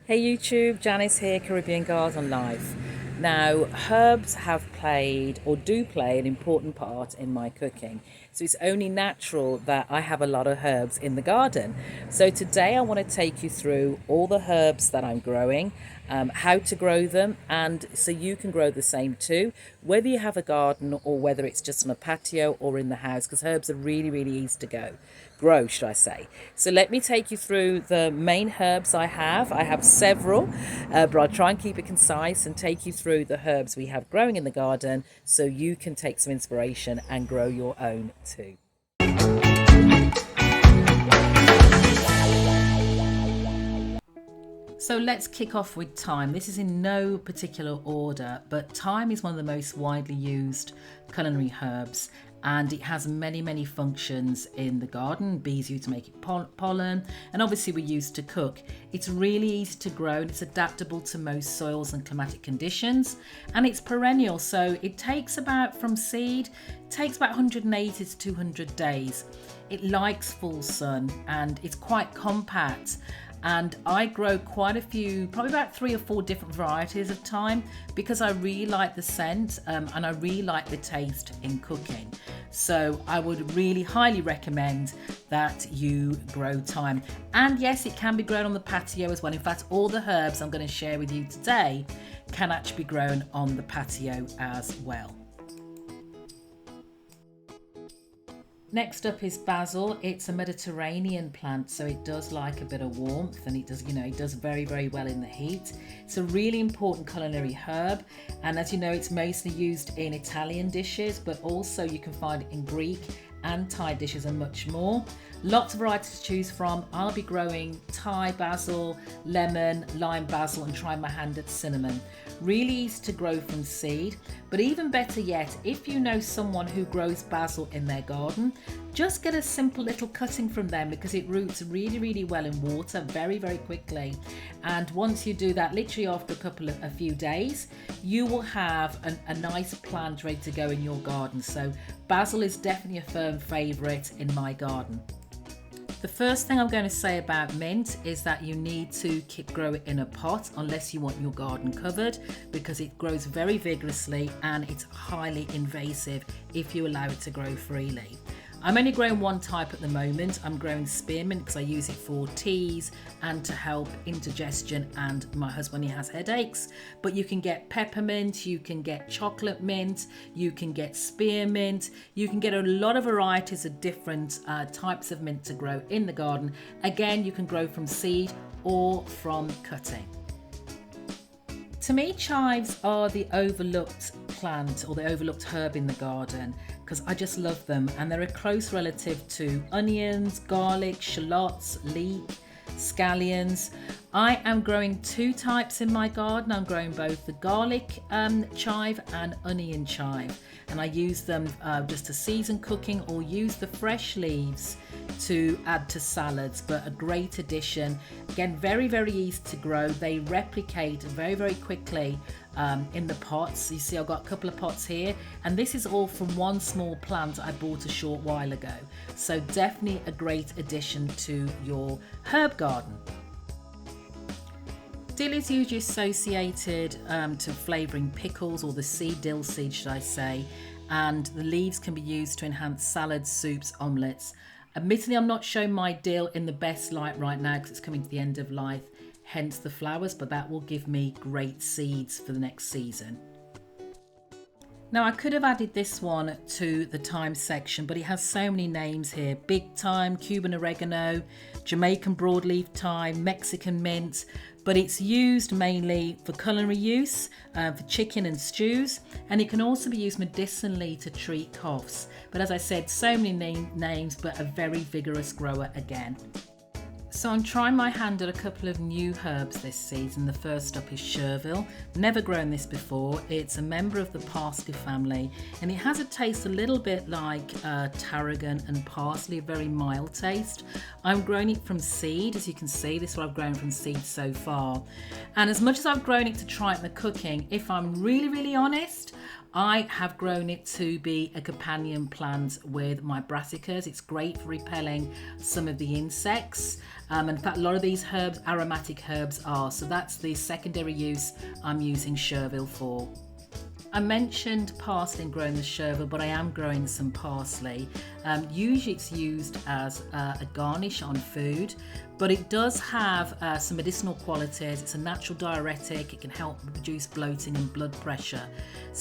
Hey YouTube, Janice here, Caribbean Garden Life. Now, herbs have played or do play an important part in my cooking. So it's only natural that I have a lot of herbs in the garden. So today I want to take you through all the herbs that I'm growing, how to grow them, and so you can grow the same too, whether you have a garden or whether it's just on a patio or in the house, because herbs are really, really easy to grow, should I say. So let me take you through the main herbs I have. I have several, but I'll try and keep it concise and take you through the herbs we have growing in the garden so you can take some inspiration and grow your own too. So let's kick off with thyme. This is in no particular order, but thyme is one of the most widely used culinary herbs, and it has many functions in the garden. Bees use to make it pollen, and obviously we use to cook. It's really easy to grow and it's adaptable to most soils and climatic conditions, and it's perennial, so it takes about, from seed, takes about 180 to 200 days. It likes full sun and it's quite compact. And I grow quite a few, probably about 3 or 4 different varieties of thyme, because I really like the scent and I really like the taste in cooking. So I would really highly recommend that you grow thyme. And yes, it can be grown on the patio as well. In fact, all the herbs I'm going to share with you today can actually be grown on the patio as well. Next up is basil. It's a Mediterranean plant, so it does like a bit of warmth, and it does very well in the heat. It's a really important culinary herb, and as you know, it's mostly used in Italian dishes, but also you can find it in Greek and Thai dishes and much more. Lots of varieties to choose from. I'll be growing Thai basil, lemon, lime basil, and trying my hand at cinnamon. Really easy to grow from seed, but even better yet, if you know someone who grows basil in their garden, just get a simple little cutting from them, because it roots really well in water very quickly. And once you do that, literally after a few days, you will have a nice plant ready to go in your garden. So basil is definitely a firm favourite in my garden. The first thing I'm going to say about mint is that you need to grow it in a pot unless you want your garden covered, because it grows very vigorously and it's highly invasive if you allow it to grow freely. I'm only growing one type at the moment. I'm growing spearmint because I use it for teas and to help indigestion and my husband, he has headaches. But you can get peppermint, you can get chocolate mint, you can get spearmint, you can get a lot of varieties of different types of mint to grow in the garden. Again, you can grow from seed or from cutting. To me, chives are the overlooked plant or the overlooked herb in the garden, because I just love them, and they're a close relative to onions, garlic, shallots, leek, scallions. I am growing 2 types in my garden. I'm growing both the garlic chive and onion chive, and I use them just to season cooking or use the fresh leaves to add to salads, but a great addition. Again, very easy to grow. They replicate very quickly in the pots. You see I've got a couple of pots here, and this is all from one small plant I bought a short while ago. So definitely a great addition to your herb garden. Dill is usually associated to flavouring pickles, or the seed, dill seed should I say, and the leaves can be used to enhance salads, soups, omelettes. Admittedly, I'm not showing my dill in the best light right now because it's coming to the end of life, hence the flowers, but that will give me great seeds for the next season. Now, I could have added this one to the thyme section, but it has so many names here. Big thyme, Cuban oregano, Jamaican broadleaf thyme, Mexican mint, but it's used mainly for culinary use, for chicken and stews, and it can also be used medicinally to treat coughs. But as I said, so many names, but a very vigorous grower again. So I'm trying my hand at a couple of new herbs this season. The first up is chervil. Never grown this before. It's a member of the parsley family, and it has a taste a little bit like tarragon and parsley, a very mild taste. I'm growing it from seed. As you can see, this is what I've grown from seed so far. And as much as I've grown it to try it in the cooking, if I'm really honest, I have grown it to be a companion plant with my brassicas. It's great for repelling some of the insects. In fact, a lot of these herbs, aromatic herbs are. So that's the secondary use I'm using chervil for. I mentioned parsley and growing the chervil, but I am growing some parsley. Usually it's used as a garnish on food, but it does have some medicinal qualities. It's a natural diuretic. It can help reduce bloating and blood pressure.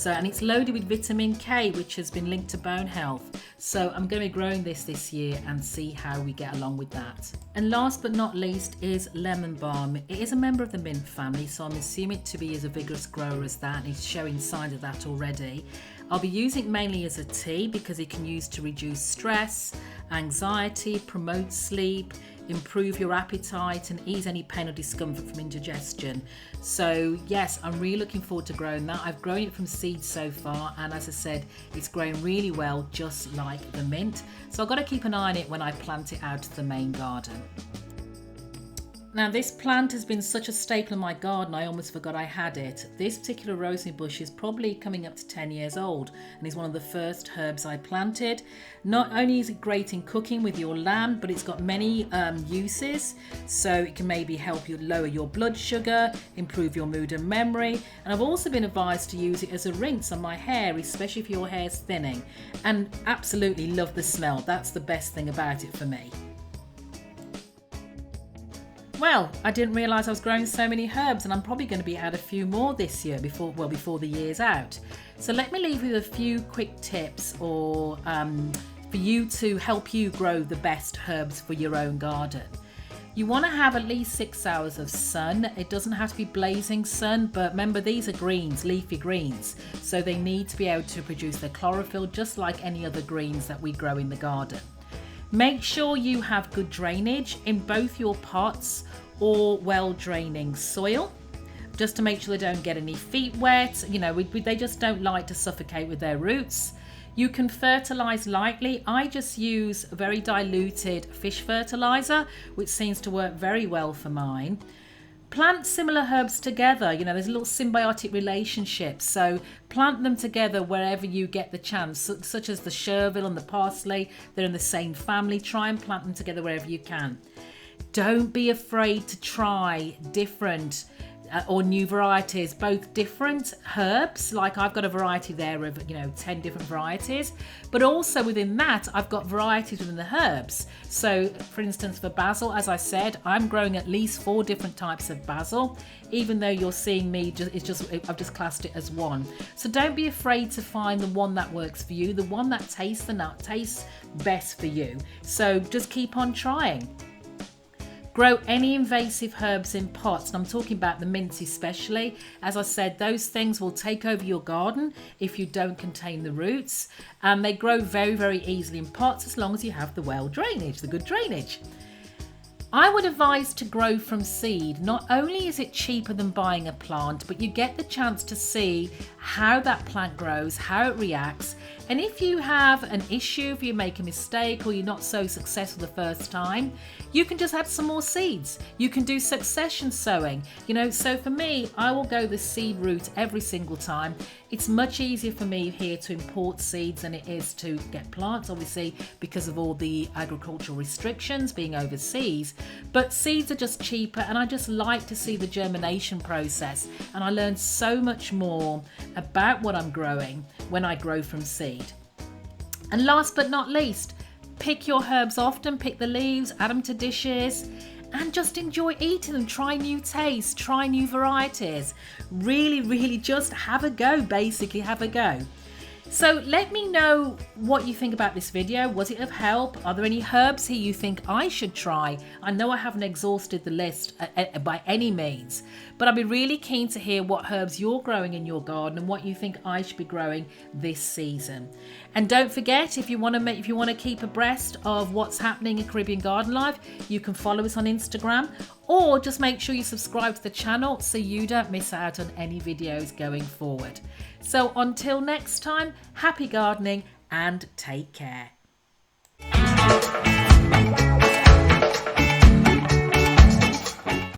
And it's loaded with vitamin K, which has been linked to bone health. So I'm going to be growing this year and see how we get along with that. And last but not least is lemon balm. It is a member of the mint family, so I'm assuming it to be as a vigorous grower as that, and it's showing signs of that already. I'll be using it mainly as a tea because it can use to reduce stress, anxiety, promote sleep, improve your appetite and ease any pain or discomfort from indigestion. So yes, I'm really looking forward to growing that. I've grown it from seed so far, and as I said, it's growing really well, just like the mint. So I've got to keep an eye on it when I plant it out to the main garden. Now this plant has been such a staple in my garden, I almost forgot I had it. This particular rosemary bush is probably coming up to 10 years old and is one of the first herbs I planted. Not only is it great in cooking with your lamb, but it's got many uses. So it can maybe help you lower your blood sugar, improve your mood and memory. And I've also been advised to use it as a rinse on my hair, especially if your hair's thinning. And absolutely love the smell. That's the best thing about it for me. Well, I didn't realise I was growing so many herbs, and I'm probably going to be out a few more this year before the year's out. So let me leave you with a few quick tips for you to help you grow the best herbs for your own garden. You want to have at least 6 hours of sun. It doesn't have to be blazing sun, but remember these are greens, leafy greens, so they need to be able to produce their chlorophyll just like any other greens that we grow in the garden. Make sure you have good drainage in both your pots or well draining soil, just to make sure they don't get any feet wet. They just don't like to suffocate with their roots. You can fertilize lightly. I just use a very diluted fish fertilizer, which seems to work very well for mine. Plant similar herbs together. There's a little symbiotic relationship, so plant them together wherever you get the chance, such as the chervil and the parsley. They're in the same family. Try and plant them together wherever you can. Don't be afraid to try different or new varieties, both different herbs, like I've got a variety there of 10 different varieties, but also within that I've got varieties within the herbs. So for instance, for basil, as I said, I'm growing at least 4 different types of basil, even though you're seeing me I've just classed it as one. So don't be afraid to find the one that works for you, the one that tastes best for you. So just keep on trying. Grow any invasive herbs in pots, and I'm talking about the mint especially. As I said, those things will take over your garden if you don't contain the roots, and they grow very, very easily in pots as long as you have the good drainage. I would advise to grow from seed. Not only is it cheaper than buying a plant, but you get the chance to see how that plant grows, how it reacts. And if you have an issue, if you make a mistake or you're not so successful the first time, you can just add some more seeds. You can do succession sowing. So for me, I will go the seed route every single time. It's much easier for me here to import seeds than it is to get plants, obviously, because of all the agricultural restrictions being overseas. But seeds are just cheaper, and I just like to see the germination process. And I learn so much more about what I'm growing when I grow from seed. And last but not least, pick your herbs often, pick the leaves, add them to dishes, and just enjoy eating them. Try new tastes, try new varieties. Really, really just have a go, basically have a go. So let me know what you think about this video. Was it of help? Are there any herbs here you think I should try? I know I haven't exhausted the list by any means, but I'd be really keen to hear what herbs you're growing in your garden and what you think I should be growing this season. And don't forget, if you want to keep abreast of what's happening in Caribbean Garden Life, you can follow us on Instagram, or just make sure you subscribe to the channel so you don't miss out on any videos going forward. So until next time, happy gardening and take care.